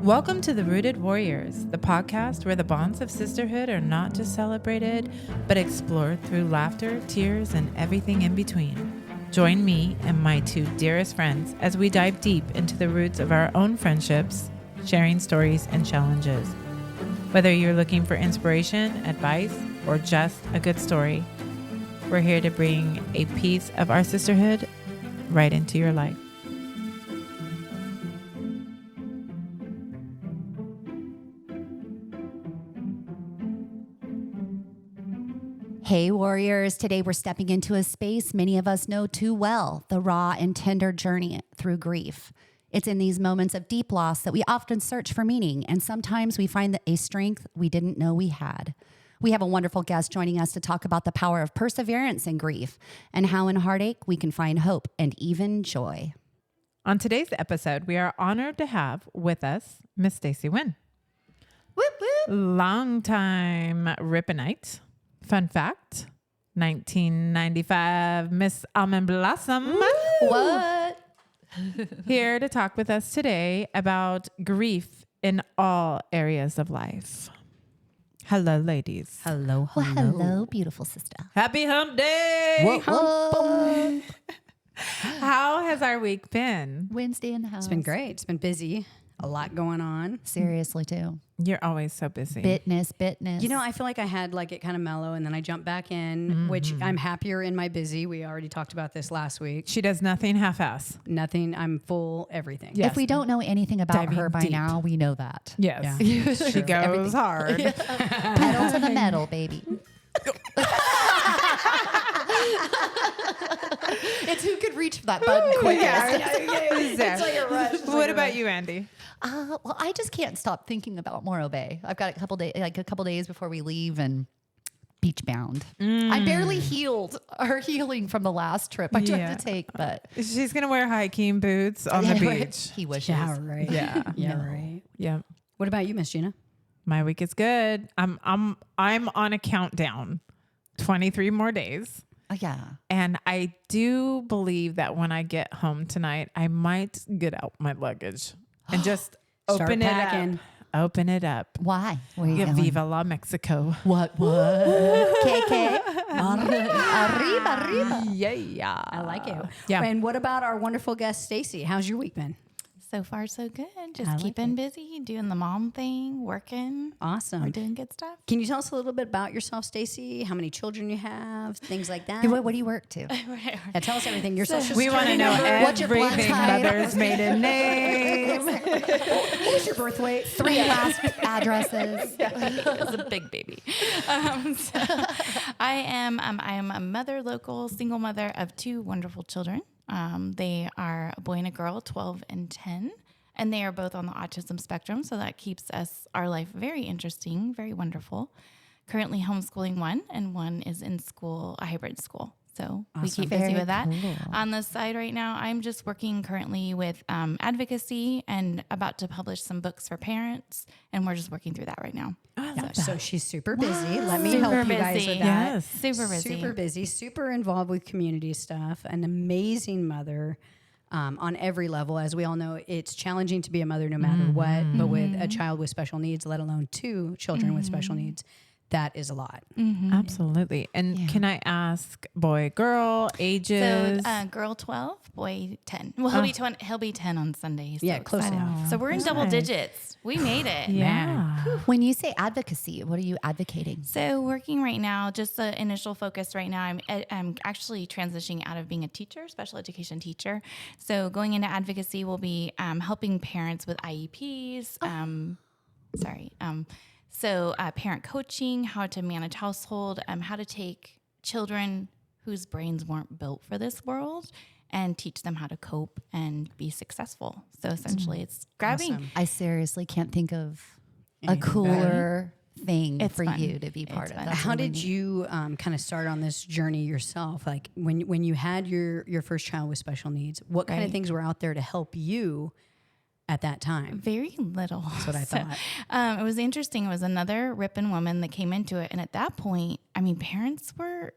Welcome to The Rooted Warriors, the podcast where the bonds of sisterhood are not just celebrated, but explored through laughter, tears, and everything in between. Join me and my two dearest friends as we dive deep into the roots of our own friendships, sharing stories and challenges. Whether you're looking for inspiration, advice, or just a good story, we're here to bring a piece of our sisterhood right into your life. Hey warriors, today we're stepping into a space many of us know too well, the raw and tender journey through grief. It's in these moments of deep loss that we often search for meaning, and sometimes we find a strength we didn't know we had. We have a wonderful guest joining us to talk about the power of perseverance in grief and how in heartache we can find hope and even joy. On today's episode, we are honored to have with us Miss Staci Wynn. Whoop, whoop. Longtime Ripponite. Fun fact, 1995 Miss Almond Blossom. What? Here to talk with us today about grief in all areas of life. Hello, ladies. Hello, hello. Well, hello, beautiful sister. Happy hump day. Whoa, whoa. How has our week been? Wednesday in the house. It's been great. It's been busy. A lot going on. Seriously, too. You're always so busy. Bitness. You know, I feel like I had like it kind of mellow and then I jumped back in, which I'm happier in my busy. We already talked about this last week. She does nothing half-ass. Nothing. I'm full everything. Yes. If we don't know anything about Diving her by deep. now, we know that. Yes. Yeah. She goes hard. Pedal to the metal, baby. It's who could reach that button quickest. It's like a rush. It's What like a about rush. you, Andy? Well, I just can't stop thinking about Morro Bay. I've got a couple days before we leave and beach bound. I barely healed or healing from the last trip I tried to take, but She's going to wear hiking boots on the beach. He wishes. Yeah, right. Yeah. Yeah, No. right. Yeah. What about you, Miss Gina? My week is good. I'm on a countdown. 23 more days. Yeah. And I do believe that when I get home tonight, I might get out my luggage and just Start open it packing. up. Open it up. Why? Where are you Yeah, going? Viva la Mexico. What? KK. Arriba. Yeah. I like it. Yeah. And what about our wonderful guest, Staci? How's your week been? So far, so good. Just I like keeping busy, doing the mom thing, working. We're Awesome. doing good stuff. Can you tell us a little bit about yourself, Staci? How many children you have? Things like that. What do you work to? Yeah, tell us everything. Your social We want to know What's your blood everything. type? Mother's maiden name. What was your birth weight? 3 last addresses. It's a big baby. So I am a mother, local, single mother of 2 wonderful children. They are a boy and a girl, 12 and 10, and they are both on the autism spectrum. So that keeps our life very interesting, very wonderful. Currently homeschooling one, and one is in school, a hybrid school. So we keep busy Very with that. cool. On the side right now, I'm just working currently with advocacy and about to publish some books for parents. And we're just working through that right now. So she's super busy. Let me Super help you guys busy. with that. Yes. Super busy. Super busy, super involved with community stuff, an amazing mother on every level. As we all know, it's challenging to be a mother no matter what, but with a child with special needs, let alone 2 children with special needs, that is a lot. Absolutely. And can I ask, boy, girl, ages? So girl 12, boy 10. Well, he'll be 10 on Sunday. He's Yeah, so close excited. enough. So we're in double digits. We made it. Yeah. When you say advocacy, what are you advocating? So working right now, just the initial focus right now, I'm actually transitioning out of being a teacher, special education teacher. So going into advocacy will be helping parents with IEPs. So parent coaching, how to manage household, how to take children whose brains weren't built for this world and teach them how to cope and be successful. So essentially it's grabbing. Awesome. I seriously can't think of a Anything cooler thing It's for fun. you to be part It's of. fun. That's How really did neat. you kind of start on this journey yourself? Like when you had your first child with special needs, what kind of Right. things were out there to help you at that time? Very little. That's what I thought. It was interesting. It was another Ripon woman that came into it. And at that point, I mean, parents were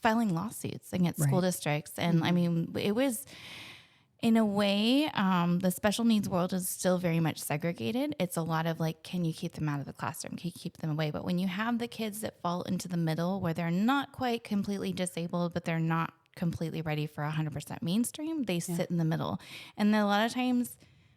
filing lawsuits against school Right. districts. And I mean, it was In a way, the special needs world is still very much segregated. It's a lot of like, can you keep them out of the classroom? Can you keep them away? But when you have the kids that fall into the middle where they're not quite completely disabled, but they're not completely ready for 100% mainstream, they sit in the middle. And then a lot of times,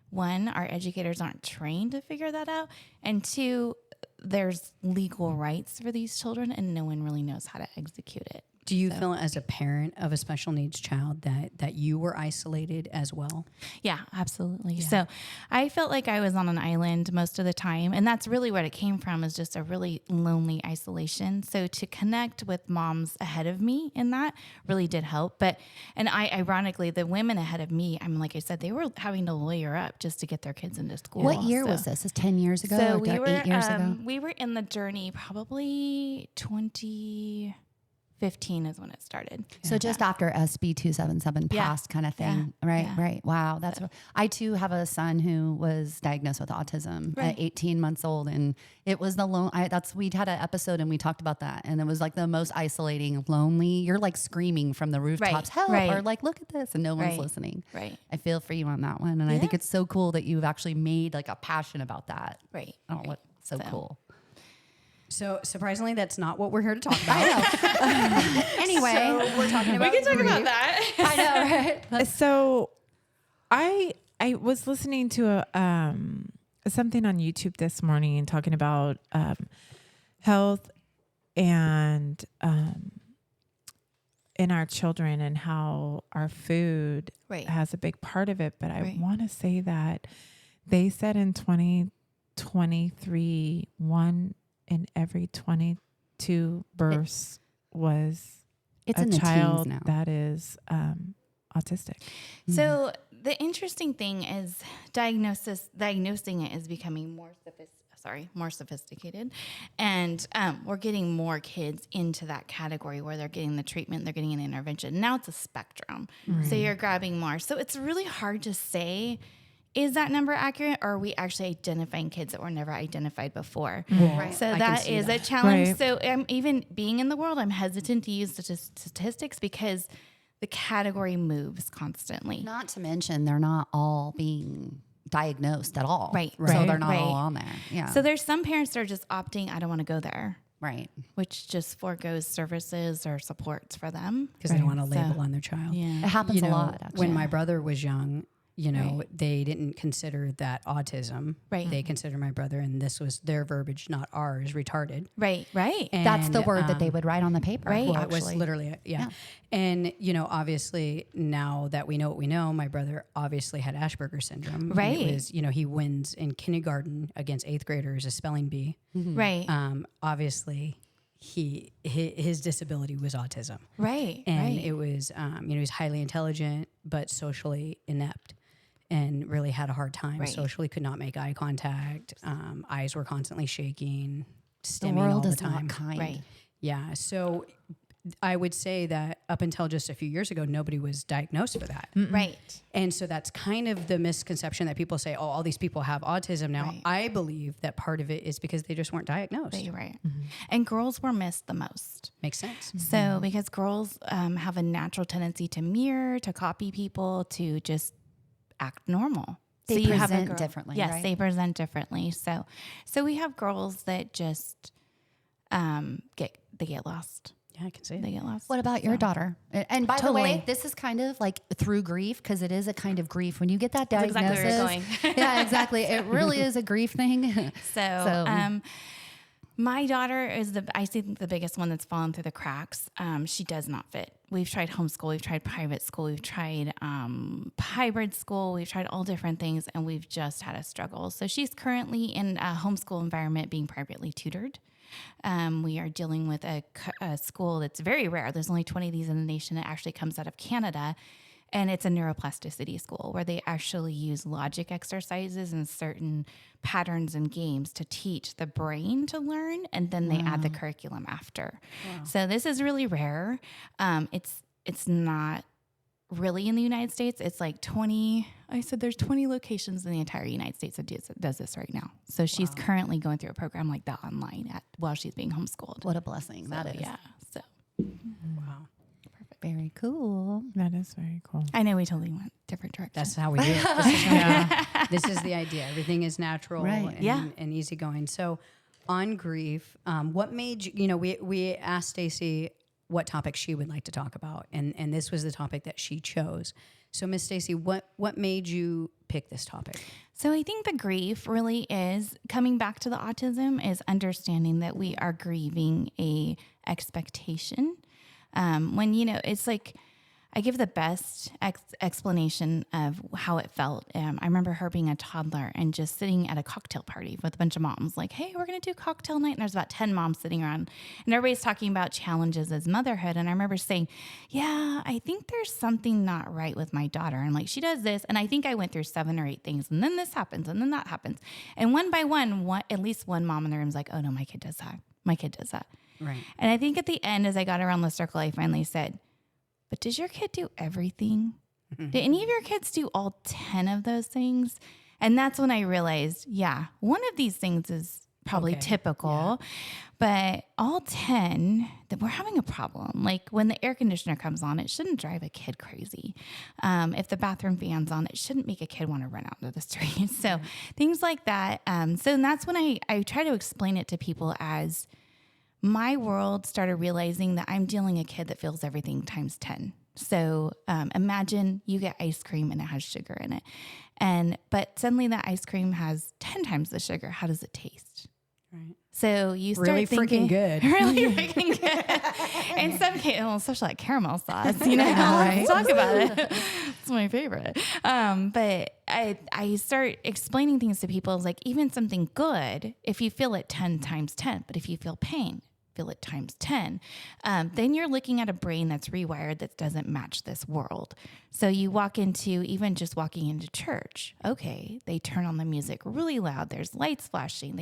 one, our educators aren't trained to figure that out. And two, there's legal rights for these children and no one really knows how to execute it. Do you feel as a parent of a special needs child that you were isolated as well? Yeah, absolutely. Yeah. So I felt like I was on an island most of the time. And that's really what it came from, is just a really lonely isolation. So to connect with moms ahead of me in that really did help. And ironically, the women ahead of me, I mean, like I said, they were having to lawyer up just to get their kids into school. What year was this? Is 10 years ago so or 8 years ago? We were in the journey probably 2015 is when it started. So just after SB 277 passed kind of thing. Yeah. Right. Yeah. Right. Wow. I too have a son who was diagnosed with autism at 18 months old. And it was we'd had an episode and we talked about that. And it was like the most isolating, lonely. You're like screaming from the rooftops, help, or like, look at this. And no one's listening. Right. I feel for you on that one. And I think it's so cool that you've actually made like a passion about that. Right. Oh, what so cool. So surprisingly, that's not what we're here to talk about. Anyway, so we're talking about We can talk grief. about that. I know, right? So I was listening to something on YouTube this morning talking about health and in our children and how our food has a big part of it. But I want to say that they said in 2023, 1 in every 22 births was It's a in the child teens now. that is autistic. So the interesting thing is diagnosing it is becoming more sophisticated. And we're getting more kids into that category where they're getting the treatment, they're getting an intervention. Now it's a spectrum. So you're grabbing more. So it's really hard to say, is that number accurate, or are we actually identifying kids that were never identified before? Right. So I that can see is that. a challenge. Right. So even being in the world, I'm hesitant to use the statistics because the category moves constantly. Not to mention, they're not all being diagnosed at all. Right. So Right. they're not Right. all on there. Yeah. So there's some parents that are just opting, I don't want to go there, right. which just forgoes services or supports for them. Because they don't want a label on their child. It happens a lot, actually. When my brother was young, they didn't consider that autism. Right. They considered my brother, and this was their verbiage, not ours, retarded. Right. And, That's the word that they would write on the paper. Right. It was literally, And, obviously, now that we know what we know, my brother obviously had Asperger's syndrome. And Right. it was, he wins in kindergarten against 8th graders, a spelling bee. Right. Obviously, his disability was autism. Right. And it was, he was highly intelligent, but socially inept. And really had a hard time. Right. Socially could not make eye contact. Eyes were constantly shaking, The stimming all world the is time. not kind. Right. Yeah. So I would say that up until just a few years ago, nobody was diagnosed for that. Right. And so that's kind of the misconception that people say, oh, all these people have autism now. Right. I believe that part of it is because they just weren't diagnosed. Right. And girls were missed the most. Makes sense. So because girls have a natural tendency to mirror, to copy people, to just act normal. They so you have a present girl, differently, Yes, right? they present differently. So we have girls that just get lost. Yeah, I can see They it. get lost. What about your daughter? And by the Totally. way, this is kind of like through grief, because it is a kind of grief. When you get that That's diagnosis. exactly where you're going. Yeah, exactly. It really is a grief thing. So, my daughter is I think the biggest one that's fallen through the cracks. She does not fit. We've tried homeschool, we've tried private school, we've tried hybrid school, we've tried all different things, and we've just had a struggle. So she's currently in a homeschool environment being privately tutored. We are dealing with a school that's very rare. There's only 20 of these in the nation. It actually comes out of Canada. And it's a neuroplasticity school where they actually use logic exercises and certain patterns and games to teach the brain to learn, and then they add the curriculum after. So this is really rare. It's not really in the United States. It's like 20. I said there's 20 locations in the entire United States that does this right now. So she's currently going through a program like that online while she's being homeschooled. What a blessing that is. Yeah. So Wow. Very cool. That is very cool. I know we totally went different direction. That's how we do it. This is the idea. Everything is natural and easygoing. So on grief, what made you, we asked Staci what topic she would like to talk about. And this was the topic that she chose. So Miss Staci, what made you pick this topic? So I think the grief really is coming back to the autism is understanding that we are grieving a expectation. When, it's like, I give the best explanation of how it felt. I remember her being a toddler and just sitting at a cocktail party with a bunch of moms like, hey, we're going to do cocktail night. And there's about 10 moms sitting around and everybody's talking about challenges as motherhood. And I remember saying, yeah, I think there's something not right with my daughter. And like, she does this. And I think I went through 7 or 8 things. And then this happens. And then that happens. And one by one, at least one mom in the room is like, oh no, my kid does that. My kid does that. Right. And I think at the end, as I got around the circle, I finally said, but does your kid do everything? Did any of your kids do all 10 of those things? And that's when I realized, yeah, one of these things is probably typical, but all 10, that we're having a problem. Like when the air conditioner comes on, it shouldn't drive a kid crazy. If the bathroom fan's on, it shouldn't make a kid want to run out into the street. So things like that. So that's when I try to explain it to people as my world started realizing that I'm dealing a kid that feels everything times 10. So imagine you get ice cream and it has sugar in it. But suddenly that ice cream has 10 times the sugar. How does it taste? Right. So you start really thinking, freaking good. Really freaking good. In some cases, especially like caramel sauce, Let's talk about it. It's my favorite. But I start explaining things to people like even something good, if you feel it 10 times 10, but if you feel pain, feel it times 10, then you're looking at a brain that's rewired that doesn't match this world. So you walk into, even just walking into church, okay, they turn on the music really loud. There's lights flashing.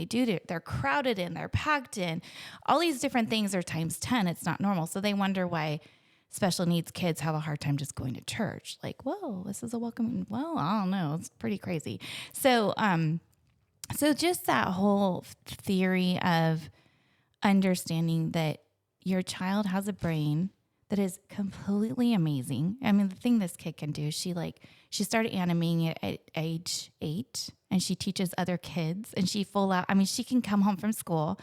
They're crowded in, they're packed in. All these different things are times 10. It's not normal. So they wonder why special needs kids have a hard time just going to church. Like, whoa, this is a welcome. Well, I don't know. It's pretty crazy. So just that whole theory of understanding that your child has a brain that is completely amazing. I mean, the thing this kid can do, she started animating it at age 8 and she teaches other kids and she she can come home from school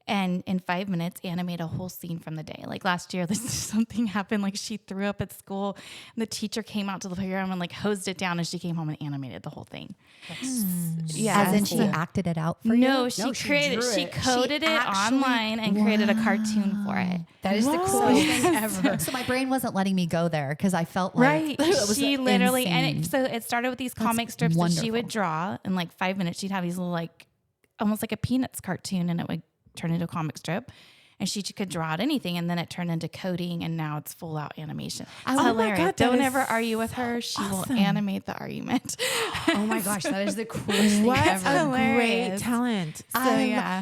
and in 5 minutes animate a whole scene from the day. Like last year, something happened, like she threw up at school and the teacher came out to the playground and like hosed it down and she came home and animated the whole thing. Yeah. As in she acted it out for you? No, she coded it online and created a cartoon for it. That is the coolest thing ever. So my brain wasn't letting me go there because I felt like it was she literally, insane. so it started with these comic strips that she would draw in like 5 minutes. She'd have these little like, almost like a Peanuts cartoon and it would turn into a comic strip. And she could draw out anything, and then it turned into coding, and now it's full out animation. It's hilarious. God, don't ever argue with her. She will animate the argument. Oh my gosh, that is the coolest thing ever. What a great talent. So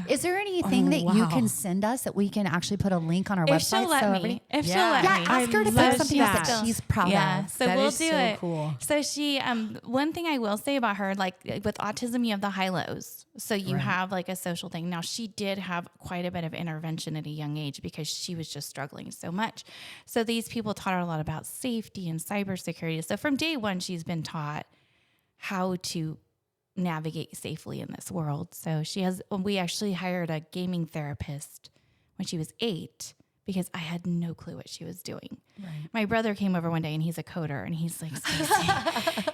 is there anything that you can send us that we can actually put a link on our website? She'll let me. If she'll let me. Ask her to pick something else that she's proud of. So that we'll is do so it. Cool. So she, one thing I will say about her, like with autism, you have the high lows. So you have like a social thing. Now she did have quite a bit of intervention at a young age because she was just struggling so much. So these people taught her a lot about safety and cybersecurity. So from day one, she's been taught how to navigate safely in this world. So we actually hired a gaming therapist when she was 8 because I had no clue what she was doing. Right. My brother came over one day and he's a coder and he's like,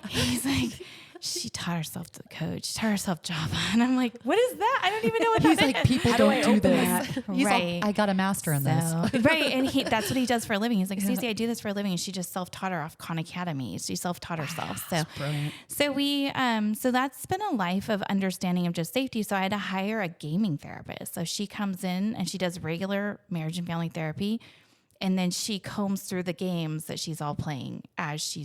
he's like, she taught herself to code. She taught herself Java. And I'm like, what is that? I don't even know what that is. He's like, people don't do this. He's right. like, I got a master in this. Right. And that's what he does for a living. He's like, Staci, I do this for a living. And she just self-taught her off Khan Academy. She self-taught herself. So brilliant. So that's been a life of understanding of just safety. So I had to hire a gaming therapist. So she comes in and she does regular marriage and family therapy. And then she combs through the games that she's all playing as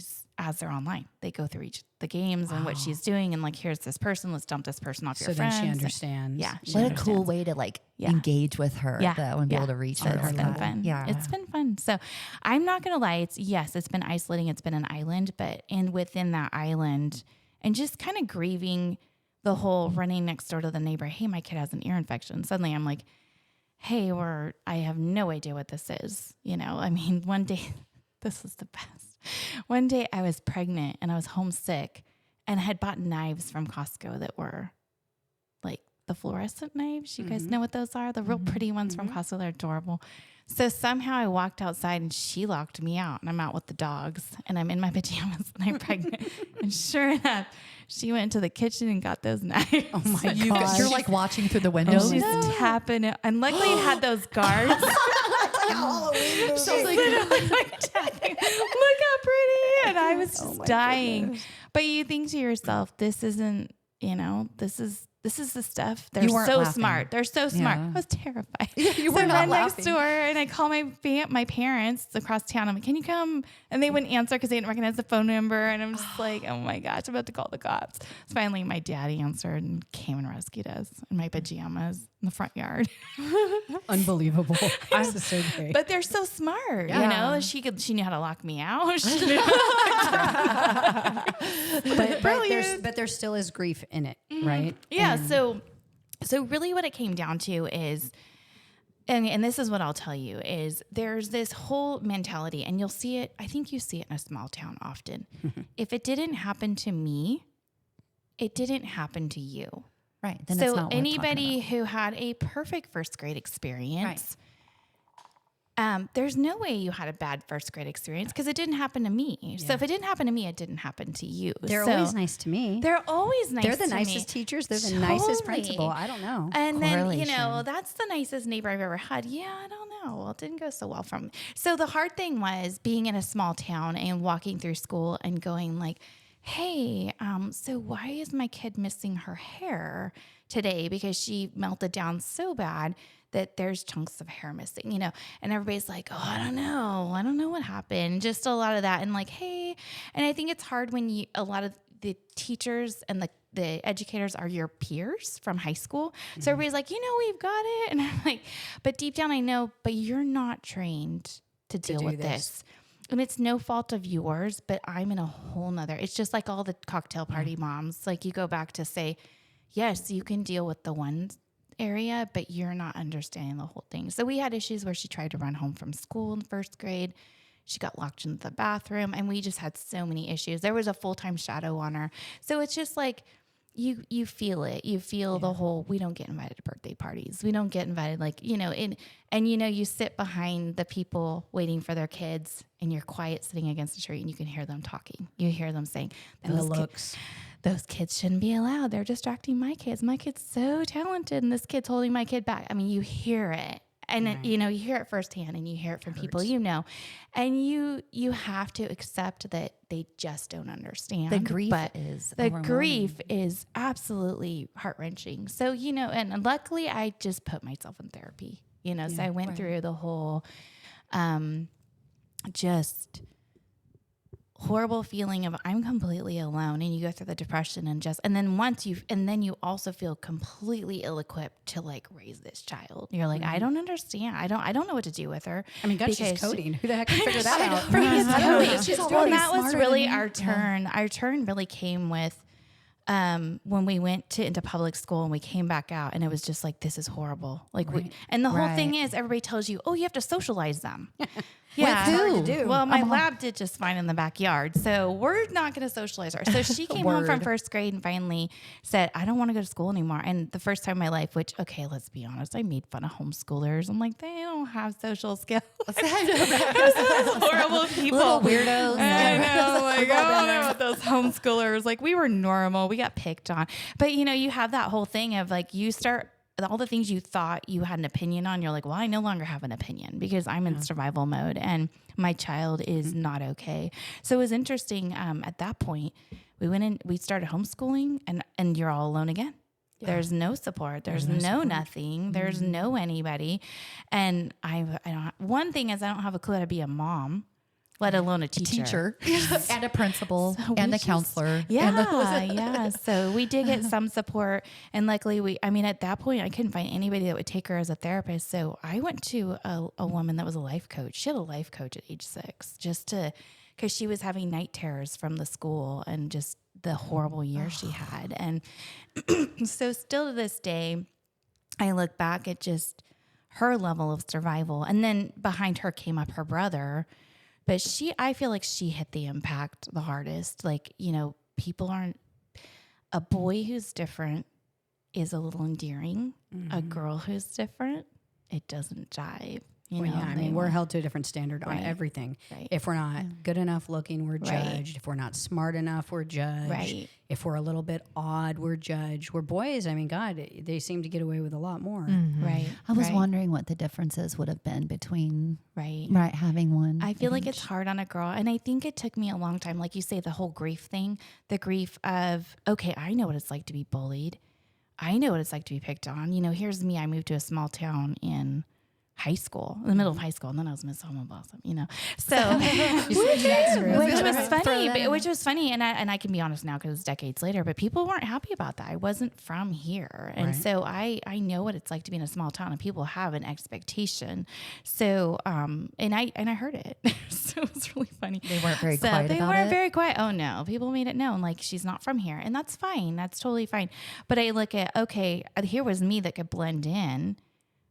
they're online. They go through the games and what she's doing and like, here's this person, let's dump this person off your friends. So then she understands. What a cool way to like engage with her though and be able to reach her. It's been fun. Yeah. It's been fun. So I'm not going to lie. It's been isolating. It's been an island, but within that island and just kind of grieving the whole running next door to the neighbor. Hey, my kid has an ear infection. Suddenly I'm like, hey, I have no idea what this is. I mean, one day this was the best. One day I was pregnant and I was homesick and I had bought knives from Costco that were like the fluorescent knives. You guys know what those are? The real pretty ones from Costco. They're adorable. So somehow I walked outside and she locked me out and I'm out with the dogs and I'm in my pajamas and I'm pregnant. And sure enough, she went into the kitchen and got those knives. Oh my God. You're like watching through the window. She's tapping it. And luckily it had those guards. So like, Tapping. Look how pretty. And I was just dying. Goodness. But you think to yourself, this isn't, this is the stuff. They're so laughing. smart. They're so smart. I was terrified. You were not laughing. Next door, and I call my parents across town. I'm like, can you come? And they wouldn't answer because they didn't recognize the phone number. And I'm just like, oh my gosh, I'm about to call the cops. So finally, my daddy answered and came and rescued us in my pajamas in the front yard. Unbelievable. This is so great. But they're so smart. She knew how to lock me out. But there still is grief in it, right? Yeah. So really what it came down to is, and this is what I'll tell you, is there's this whole mentality, and you'll see it, I think you see it in a small town often. If it didn't happen to me, it didn't happen to you. Right. Then so it's not anybody who had a perfect first grade experience, there's no way you had a bad first grade experience because it didn't happen to me. Yeah. So if it didn't happen to me, it didn't happen to you. They're always nice to me. They're always nice to me. They're the nicest teachers. They're the nicest principal. I don't know. And then, that's the nicest neighbor I've ever had. Yeah, I don't know. Well, it didn't go so well for me. So the hard thing was being in a small town and walking through school and going like, hey, so why is my kid missing her hair today? Because she melted down so bad that there's chunks of hair missing, and everybody's like, oh, I don't know what happened. Just a lot of that. And like, hey, and I think it's hard when a lot of the teachers and the educators are your peers from high school. Mm-hmm. So everybody's like, we've got it. And I'm like, but deep down I know, but you're not trained to deal with this. And it's no fault of yours, but I'm in a whole nother, it's just like all the cocktail party moms. Like you go back to say, yes, you can deal with the one area, but you're not understanding the whole thing. So we had issues where she tried to run home from school in first grade. She got locked into the bathroom and we just had so many issues. There was a full-time shadow on her. So it's just like, you feel it. You feel the whole, we don't get invited to birthday parties. We don't get invited you sit behind the people waiting for their kids and you're quiet sitting against a tree and you can hear them talking. You hear them saying, and the looks. Those kids shouldn't be allowed. They're distracting my kids. My kid's so talented and this kid's holding my kid back. I mean, you hear it. And you hear it firsthand and you hear it from people, and you have to accept that they just don't understand. The grief is absolutely heart-wrenching. So, and luckily I just put myself in therapy, so I went through the whole, just horrible feeling of I'm completely alone, and you go through the depression and then you also feel completely ill-equipped to like raise this child. You're like, I don't understand. I don't know what to do with her. I mean, God, she's coding. Who the heck can figure that out? That was really our turn. Our turn really came with when we went into public school and we came back out and it was just like, this is horrible. Like and the whole thing is everybody tells you, oh, you have to socialize them. Yeah. With who? To do. Well, my lab did just fine in the backyard, so we're not going to socialize her. So she came home from first grade and finally said, I don't want to go to school anymore. And the first time in my life, which, okay, let's be honest, I made fun of homeschoolers. I'm like, they don't have social skills. Horrible people. Little weirdos. I know. Like, I don't know about those homeschoolers. Like, we were normal. We got picked on. But, you have that whole thing of like, you start all the things you thought you had an opinion on, you're like, well, I no longer have an opinion because I'm in survival mode and my child is not okay. So it was interesting. At that point, we started homeschooling and you're all alone again. Yeah. There's no support. There's no nothing. Mm-hmm. There's no anybody. And one thing is I don't have a clue how to be a mom, let alone a teacher. And a principal and a counselor. Yeah. So we did get some support. And luckily at that point, I couldn't find anybody that would take her as a therapist. So I went to a woman that was a life coach. She had a life coach at age 6 because she was having night terrors from the school and just the horrible year she had. And so still to this day, I look back at just her level of survival. And then behind her came up her brother, But I feel like she hit the impact the hardest. Like, people a boy who's different is a little endearing. A girl who's different, it doesn't jive. I mean, we're held to a different standard on everything. Right. If we're not good enough looking, we're judged. If we're not smart enough, we're judged. Right. If we're a little bit odd, we're judged. We're boys. I mean, God, they seem to get away with a lot more. Right. I was wondering what the differences would have been between having one. I feel like it's hard on a girl. And I think it took me a long time. Like you say, the whole grief thing, the grief of, okay, I know what it's like to be bullied. I know what it's like to be picked on. Here's me. I moved to a small town in high school, in the middle of high school, and then I was Miss Homo Blossom, So, which was funny, and I can be honest now because it's decades later, but people weren't happy about that. I wasn't from here, and so I know what it's like to be in a small town, and people have an expectation. So, and I heard it, so it was really funny. They weren't very quiet. They about weren't it. very quiet. Oh no, people made it known like she's not from here, and that's fine. That's totally fine. But I look at here was me that could blend in.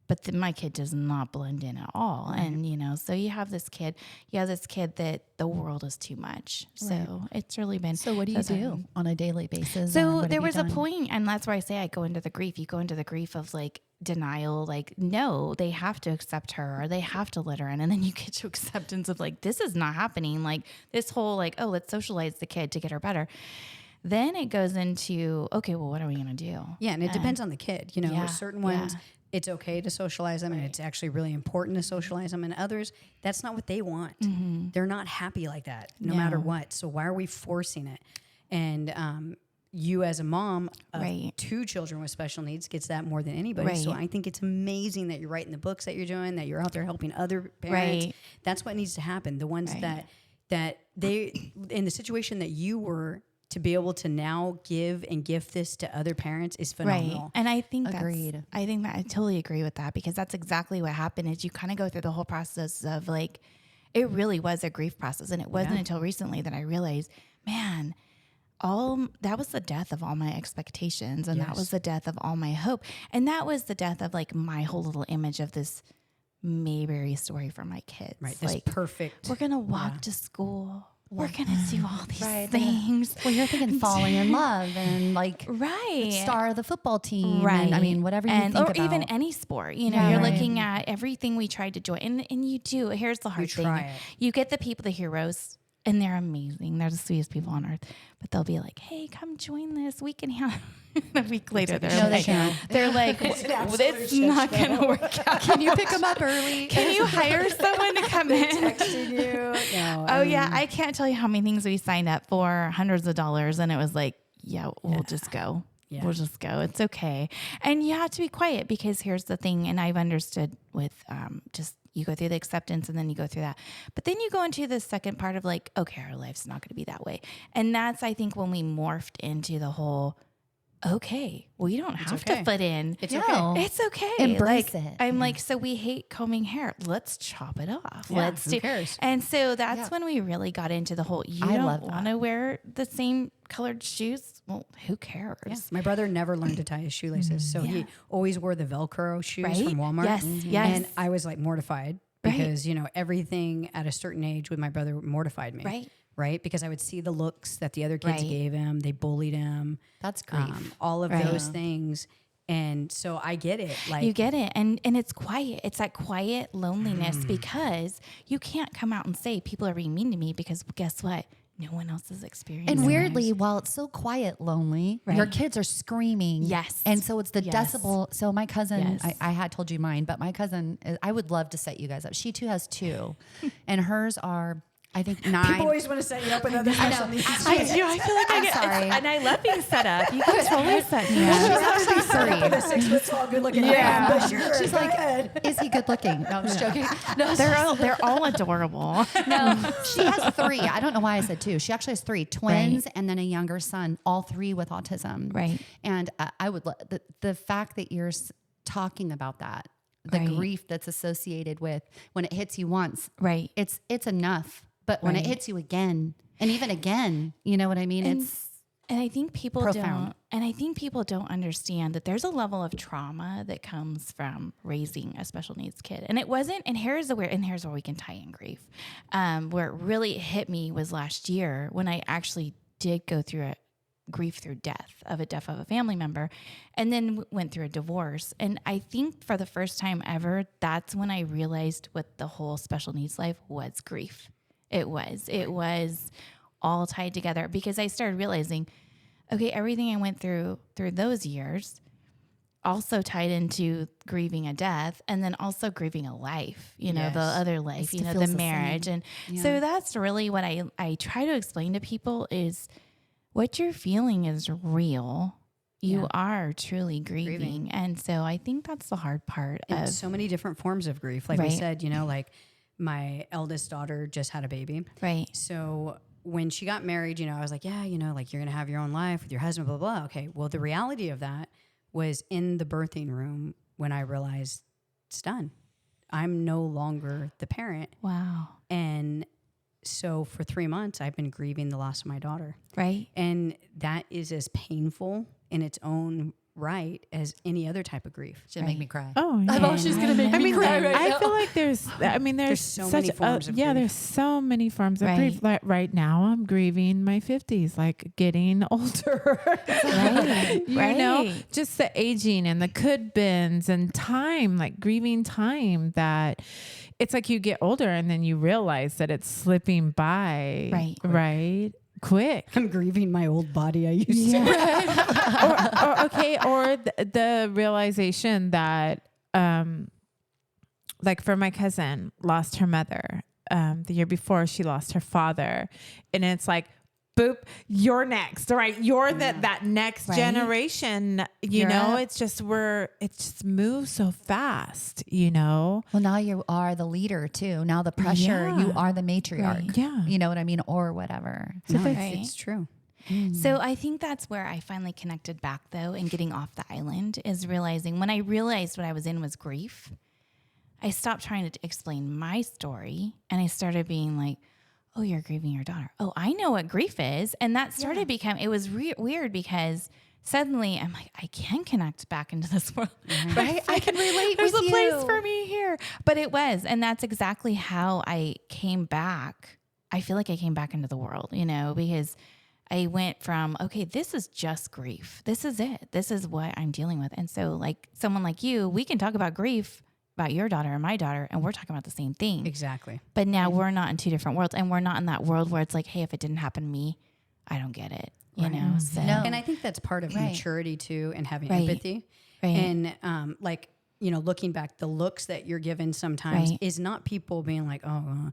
But my kid does not blend in at all. And, so you have this kid that the world is too much. So it's really been. So what do you do on a daily basis? So there was a point, and that's where I say I go into the grief. You go into the grief of like denial, like, no, they have to accept her or they have to let her in. And then you get to acceptance of like, this is not happening. Like this whole like, oh, let's socialize the kid to get her better. Then it goes into, okay, well, what are we going to do? Yeah. And it depends on the kid, certain ones. It's okay to socialize them and it's actually really important to socialize them. And others, that's not what they want. They're not happy like that no matter what. So why are we forcing it? And you as a mom of 2 children with special needs gets that more than anybody. So I think it's amazing that you're writing the books that you're doing, that you're out there helping other parents. That's what needs to happen. The ones that they, in the situation that you were, to be able to now give and gift this to other parents is phenomenal. Right. And I think Agreed. I totally agree with that because that's exactly what happened is you kind of go through the whole process of like, it really was a grief process. And it wasn't until recently that I realized, man, that was the death of all my expectations. And that was the death of all my hope. And that was the death of like my whole little image of this Mayberry story for my kids. Right. Like, this perfect. We're going to walk to school. We're going to do all these things. Well, you're thinking falling in love and like star of the football team. Right. And, I mean, whatever you think about. Or even any sport. You're looking at everything we tried to join. And you do. Here's the hard thing. You get the people, the heroes, and they're amazing. They're the sweetest people on earth. But they'll be like, hey, come join this. We can have... A week later, they're like, it's not going to work out. Can you pick them up early? Can you hire someone to come in? Texting you. No, I can't tell you how many things we signed up for, hundreds of dollars. And it was like, we'll just go. Yeah. We'll just go. It's okay. And you have to be quiet because here's the thing. And I've understood with just you go through the acceptance and then you go through that. But then you go into the second part of like, okay, our life's not going to be that way. And that's, I think, when we morphed into the whole, okay, we don't have to fit in. It's okay. It's okay. Embrace it. I'm like, so we hate combing hair. Let's chop it off. Yeah, who cares? And so that's when we really got into the whole, you don't want to wear the same colored shoes. Well, who cares? Yeah. My brother never learned to tie his shoelaces. So he always wore the Velcro shoes from Walmart. Yes, yes. And I was like mortified because, everything at a certain age with my brother mortified me. Right? Because I would see the looks that the other kids gave him. They bullied him. That's grief. All of those things. And so I get it. Like you get it. And it's quiet. It's that quiet loneliness because you can't come out and say people are being mean to me because guess what? No one else is experiencing And weirdly, while it's so quiet, lonely, your kids are screaming. Yes. And so it's the decibel. So my cousin, I had told you mine, but my cousin, I would love to set you guys up. She too has 2. And hers are... I think 9. People always want to set you up with other special needs. I do. I feel like I'm sorry. And I love being set up. You can totally set me up. She's actually 3. With a 6 foot tall, good looking man. Sure, she's like, is he good looking? No, I'm just joking. No, they're all adorable. No, she has 3. I don't know why I said 2. She actually has 3 twins and then a younger son, all 3 with autism. Right. And I would the fact that you're talking about that, the grief that's associated with when it hits you once. Right. It's enough. But when it hits you again, and even again, you know what I mean? And I think people Profound. don't understand that there's a level of trauma that comes from raising a special needs kid. And it wasn't, and here's where we can tie in grief. Where it really hit me was last year when I actually did go through a grief through death of a family member, and then went through a divorce. And I think for the first time ever, that's when I realized what the whole special needs life was grief. It was all tied together, because I started realizing, okay, everything I went through those years also tied into grieving a death, and then also grieving a life, the other life, the marriage. And so that's really what I try to explain to people is what you're feeling is real. You are truly grieving. And so I think that's the hard part. And so many different forms of grief. Like we said, like my eldest daughter just had a baby. Right. So when she got married, I was like, yeah, like you're going to have your own life with your husband, blah, blah, blah. Okay. Well, the reality of that was in the birthing room when I realized it's done. I'm no longer the parent. Wow. And so for 3 months, I've been grieving the loss of my daughter. Right. And that is as painful in its own right as any other type of grief. She'll make me cry. Oh, yeah. I thought she was going to make me cry right I now. feel like there's so many forms of grief. There's so many forms of grief. Like right now, I'm grieving my 50s, like getting older. You know, just the aging and the could bins and time, like grieving time. That it's like you get older and then you realize that it's slipping by. Right. Quick. I'm grieving my old body I used to. or the realization that, like for my cousin, lost her mother the year before. She lost her father, and it's like, boop, you're next, right? You're that next generation. You know, it just moves so fast. Well, now you are the leader too. Now the pressure, you are the matriarch. Yeah, you know what I mean, or whatever. No, it's true. So I think that's where I finally connected back, though, and getting off the island is realizing when I realized what I was in was grief, I stopped trying to explain my story, and I started being like, oh, you're grieving your daughter. Oh, I know what grief is. And that started becoming, it was weird because suddenly I'm like, I can connect back into this world, right? I can relate with you. There's a place for me here. But it was, and that's exactly how I came back. I feel like I came back into the world, because I went from, okay, this is just grief. This is it. This is what I'm dealing with. And so like someone like you, we can talk about grief about your daughter and my daughter, and we're talking about the same thing. Exactly. But now we're not in two different worlds, and we're not in that world where it's like, hey, if it didn't happen to me, I don't get it. You know? So. No. And I think that's part of maturity too, and having empathy. Right. And looking back, the looks that you're given sometimes is not people being like, oh,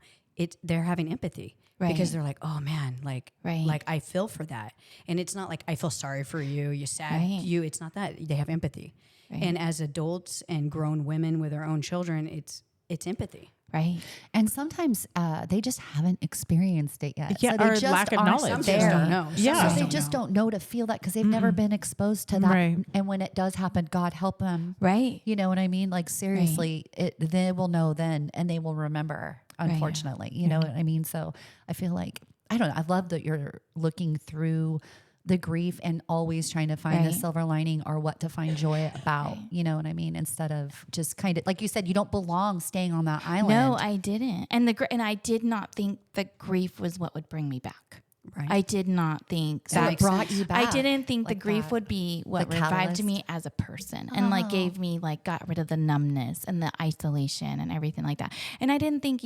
they're having empathy. Because they're like, oh man, like I feel for that. And it's not like I feel sorry for you, you're sad, it's not that. They have empathy. Right. And as adults and grown women with their own children, it's empathy. Right. And sometimes they just haven't experienced it yet. Yeah, so they or just lack of knowledge. Some just don't know. Yeah. They just don't know to feel that because they've never been exposed to that. Right. And when it does happen, God help them. Right. You know what I mean? Like seriously, they will know then, and they will remember, unfortunately. You know what I mean? So I feel like, I don't know. I love that you're looking through the grief and always trying to find the silver lining or what to find joy about, you know what I mean? Instead of just kind of, like you said, you don't belong staying on that island. No, I didn't. And I did not think that grief was what would bring me back. Right. I did not think that brought you back. I didn't think like the grief that. would be what revived me as a person and like gave me like got rid of the numbness and the isolation and everything like that. And I didn't think,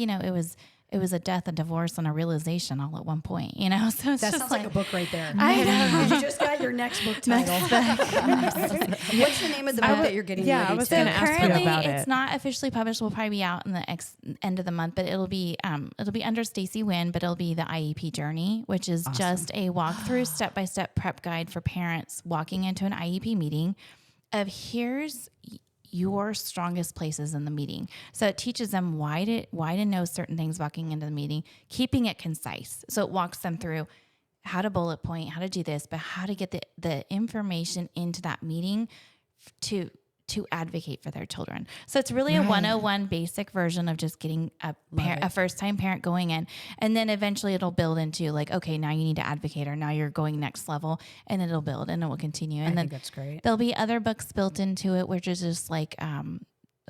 it was a death, a divorce, and a realization all at one point, So it's that just sounds like a book right there. I know. You just got your next book title. What's the name of the book that you're getting ready I was to? going to ask you currently, about it's not officially published. We'll probably be out in the end of the month, but it'll be under Staci Wynn, but it'll be the IEP journey, which is just a walkthrough, step-by-step prep guide for parents walking into an IEP meeting of here's your strongest places in the meeting. So it teaches them why to know certain things walking into the meeting, keeping it concise. So it walks them through how to bullet point, how to do this, but how to get the information into that meeting to to advocate for their children. So it's really a 101 basic version of just getting a first-time parent going in. And then eventually it'll build into like, okay, now you need to advocate, or now you're going next level, and it'll build and it will continue. And I then think that's great. there'll be other books built into it, which is just like,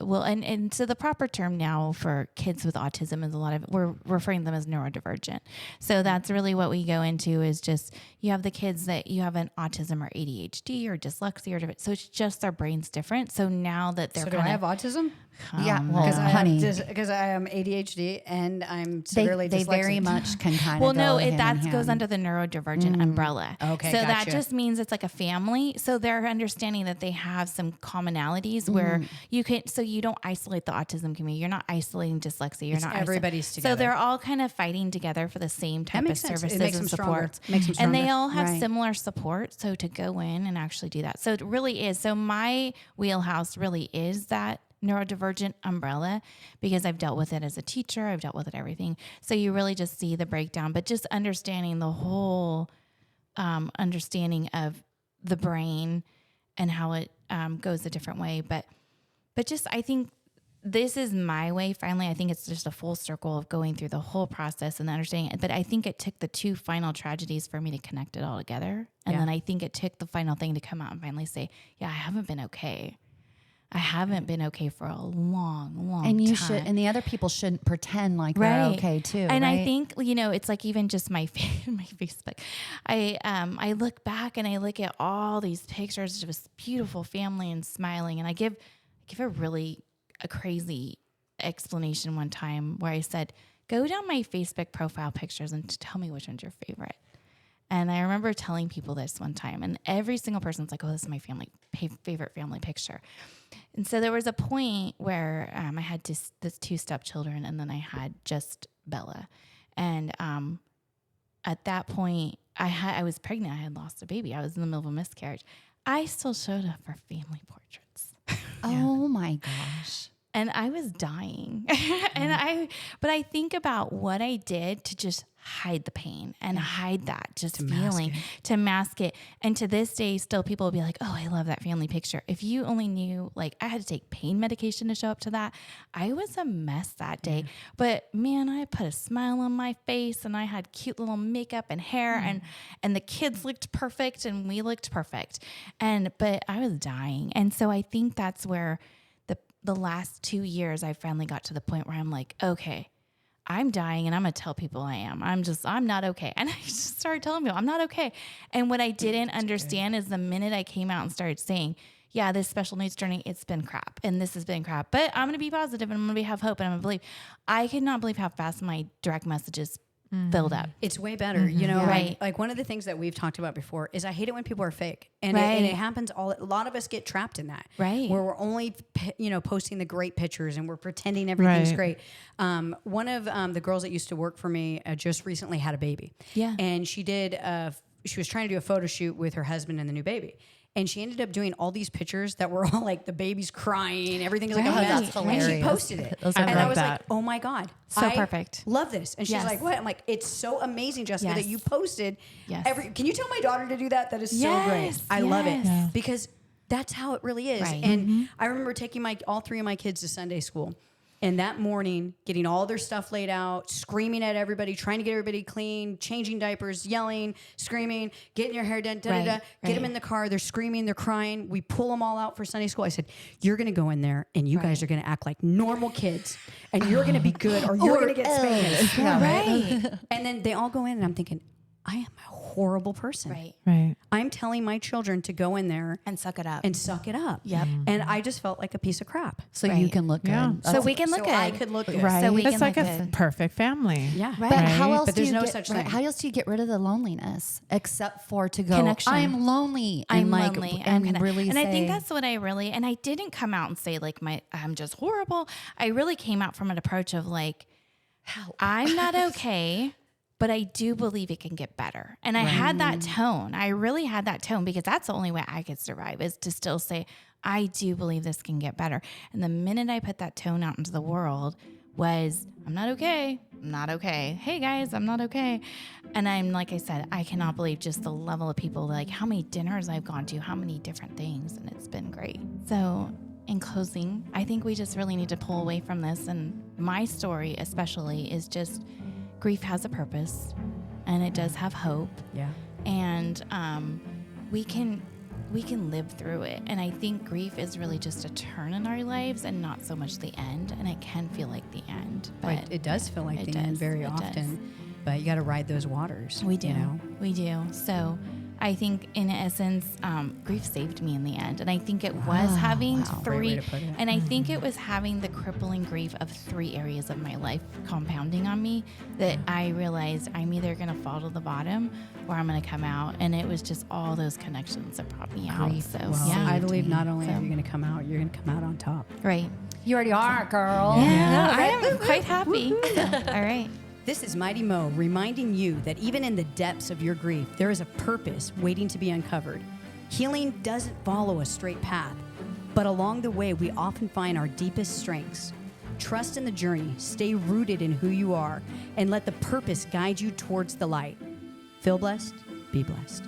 well, and so the proper term now for kids with autism is we're referring to them as neurodivergent. So that's really what we go into is just, you have the kids that you have an autism or ADHD or dyslexia, so it's just their brain's different. So now that they're So do I have autism? Yeah, well, honey, Because I am ADHD and I'm severely they dyslexic. very much can kind well, of no, hand in goes hand. under the neurodivergent umbrella. Okay, so that gotcha. just means it's like a family. So they're understanding that they have some commonalities where you can, so you don't isolate the autism community. You're not isolating dyslexia. You're not everybody's So together. they're all kind of fighting together for the same type of makes sense. It services makes and them stronger. supports. Makes them And they stronger. all have Right. similar support. So to go in and actually do that. So it really is. So my wheelhouse really is that neurodivergent umbrella, because I've dealt with it as a teacher. I've dealt with it everything. So you really just see the breakdown, but just understanding the whole understanding of the brain and how it goes a different way. But just, I think this is my way. Finally, I think it's just a full circle of going through the whole process and understanding it. But I think it took the two final tragedies for me to connect it all together. And then I think it took the final thing to come out and finally say, yeah, I haven't been okay. I haven't been okay for a long And you time. should, and the other people shouldn't pretend like they're okay too. And right? I think, it's like even just my Facebook. I look back and I look at all these pictures of this beautiful family and smiling, and I give a crazy explanation one time where I said, go down my Facebook profile pictures and tell me which one's your favorite. And I remember telling people this one time, and every single person's like, oh, this is my favorite family picture. And so there was a point where I had this two stepchildren, and then I had just Bella. And at that point, I was pregnant. I had lost a baby. I was in the middle of a miscarriage. I still showed up for family portraits. Oh my gosh. And I was dying. But I think about what I did to just hide the pain and hide that feeling, to mask it. And to this day, still people will be like, oh, I love that family picture. If you only knew, like, I had to take pain medication to show up to that. I was a mess that day. But man, I put a smile on my face, and I had cute little makeup and hair, and the kids looked perfect, and we looked perfect. But I was dying. And so I think that's where the last 2 years, I finally got to the point where I'm like, okay, I'm dying, and I'm going to tell people I am. I'm not okay. And I just started telling people I'm not okay. And what I didn't understand is the minute I came out and started saying, yeah, this special needs journey, it's been crap, and this has been crap, but I'm going to be positive, and I'm going to have hope, and I'm going to believe. I could not believe how fast my direct messages filled up. It's way better. Right. Like one of the things that we've talked about before is I hate it when people are fake. And it happens a lot of us get trapped in that. Right. Where we're only, posting the great pictures and we're pretending everything's great. One of the girls that used to work for me just recently had a baby. Yeah. And she was trying to do a photo shoot with her husband and the new baby. And she ended up doing all these pictures that were all like the baby's crying, everything's like a mess. That's And she hilarious. posted it. I And I love was that. like, oh my God. So I perfect. Love this. And she's Yes. like, what? I'm like, it's so amazing, Jessica, that Yes. you posted Yes. can you tell my daughter to do that? That is so great. Yes, I love it. yes. Because that's how it really is. Right. And I remember taking all three of my kids to Sunday school. And that morning, getting all their stuff laid out, screaming at everybody, trying to get everybody clean, changing diapers, yelling, screaming, getting your hair done, Get them in the car. They're screaming, they're crying. We pull them all out for Sunday school. I said, you're going to go in there and you guys are going to act like normal kids. And you're going to be good or you're going to get spanked. Right. And then they all go in and I'm thinking, I am a horrible person. Right. I'm telling my children to go in there And suck it up. and suck it up. Yep. And I just felt like a piece of crap. So you can look good. Yeah. That's- So we can look So good. I could look good. Right. So we it's can like look a good. perfect family. Yeah. But Right. how else But do there's you no get, such right, thing. how else do you get rid of the loneliness except for to go, Connection. I'm lonely. I'm and lonely. And really and say, I think that's what and I didn't come out and say like I'm just horrible. I really came out from an approach of like, I'm not okay, but I do believe it can get better. And I had that tone. I really had that tone because that's the only way I could survive is to still say, I do believe this can get better. And the minute I put that tone out into the world was, I'm not okay. I'm not okay. Hey guys, I'm not okay. And I'm, like I said, I cannot believe just the level of people, like how many dinners I've gone to, how many different things. And it's been great. So in closing, I think we just really need to pull away from this. And my story especially is just grief has a purpose and it does have hope. Yeah. And we can live through it. And I think grief is really just a turn in our lives and not so much the end. And it can feel like the end. But It does feel like the end very often. But you got to ride those waters. We do. You know? We do. So I think in essence, grief saved me in the end. And I think it was having Great way three, to put it. and I think it was having the crippling grief of 3 areas of my life compounding on me that I realized I'm either going to fall to the bottom or I'm going to come out. And it was just all those connections that brought me out. Grief So Well, yeah. I believe not only So- are you going to come out, you're going to come out on top. Right. You already are, girl. Yeah. I am quite happy. So, all right. This is Mighty Mo reminding you that even in the depths of your grief, there is a purpose waiting to be uncovered. Healing doesn't follow a straight path, but along the way, we often find our deepest strengths. Trust in the journey, stay rooted in who you are, and let the purpose guide you towards the light. Feel blessed, be blessed.